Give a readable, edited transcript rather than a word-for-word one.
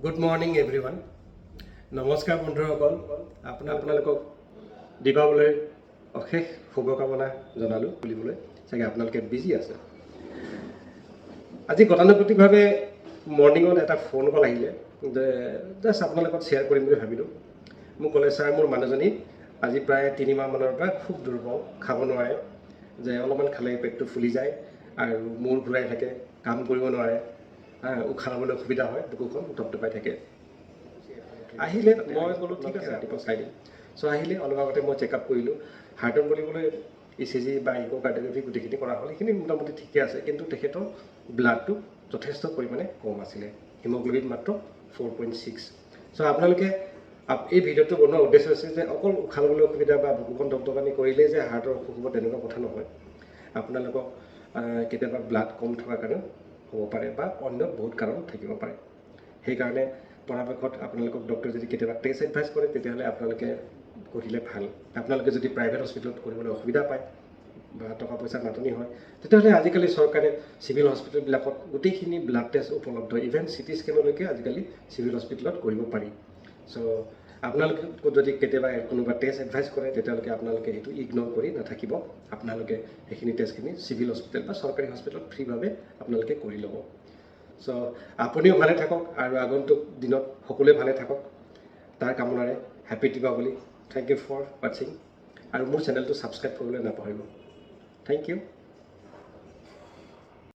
Good morning everyone. নমস্কাৰ বন্ধুসকল, আপোনালোকক দীপাৱলীৰ অশেষ শুভকামনা জনালোঁ বুলিবলৈ চাগে আপোনালোকে বিজি আছে। আজি গতানুগতিকভাৱে মৰ্ণিঙত এটা ফোন কল আহিলে যে জাষ্ট আপোনালোকক শ্বেয়াৰ কৰিম বুলি ভাবিলোঁ। মোক ক'লে ছাৰ মোৰ মানুহজনী আজি প্ৰায় 3 মাহ মানৰ পৰা খুব দুৰ্বল, খাব নোৱাৰে, যে অলপমান খালে পেটটো ফুলি যায় আৰু মূৰ ঘূৰাই থাকে, কাম কৰিব নোৱাৰে, উশাহ ল'বলৈ অসুবিধা হয়, বুকুখন ধপধপাই থাকে। আহিলে মই ক'লোঁ ঠিক আছে ৰাতিপুৱা চাই দিম। চ' আহিলে অলপ আগতে মই চেকআপ কৰিলোঁ। হাৰ্টত বুলিবলৈ ECG বা ইক'কাৰ্ডিঅ'গ্ৰাফি গোটেইখিনি কৰা হ'ল, সেইখিনি মোটামুটি ঠিকে আছে, কিন্তু তেখেতৰ ব্লাডটো যথেষ্ট পৰিমাণে কম আছিলে, হিমগ্ল'বিন মাত্ৰ 4.6। চ' আপোনালোকে এই ভিডিঅ'টো বনোৱাৰ উদ্দেশ্য হৈছে যে অকল উশাহ ল'বলৈ অসুবিধা বা বুকুখন ধপধপানি কৰিলেই যে হাৰ্টৰ অসুখ হ'ব তেনেকুৱা কথা নহয়। আপোনালোকক কেতিয়াবা ব্লাড কম থকাৰ কাৰণেও হ'ব পাৰে বা অন্য বহুত কাৰণ থাকিব পাৰে। সেইকাৰণে পৰাপক্ষত আপোনালোকক ডক্টৰে যদি কেতিয়াবা টেষ্ট এডভাইচ কৰে তেতিয়াহ'লে আপোনালোকে কৰিলে ভাল। আপোনালোকে যদি প্ৰাইভেট হস্পিটেলত কৰিবলৈ অসুবিধা পায় বা টকা পইচাৰ নাটনি হয় তেতিয়াহ'লে আজিকালি চৰকাৰে চিভিল হস্পিটেলবিলাকত গোটেইখিনি ব্লাড টেষ্ট উপলব্ধ, ইভেন CT স্কেনলৈকে আজিকালি চিভিল হস্পিটেলত কৰিব পাৰি। চ' আপোনালোকে যদি কেতিয়াবা কোনোবা টেষ্ট এডভাইচ কৰে তেতিয়ালৈকে আপোনালোকে সেইটো ইগন'ৰ কৰি নাথাকিব। আপোনালোকে সেইখিনি টেষ্টখিনি চিভিল হস্পিটেল বা চৰকাৰী হস্পিটেলত ফ্ৰীভাৱে আপোনালোকে কৰি ল'ব। চ' আপুনিও ভালে থাকক আৰু আগন্তুক দিনত সকলোৱে ভালে থাকক, তাৰ কামনাৰে happy Deepavali. Thank you for ৱাচিং আৰু মোৰ চেনেলটো ছাবস্ক্ৰাইব কৰিবলৈ নাপাহৰিব। Thank U.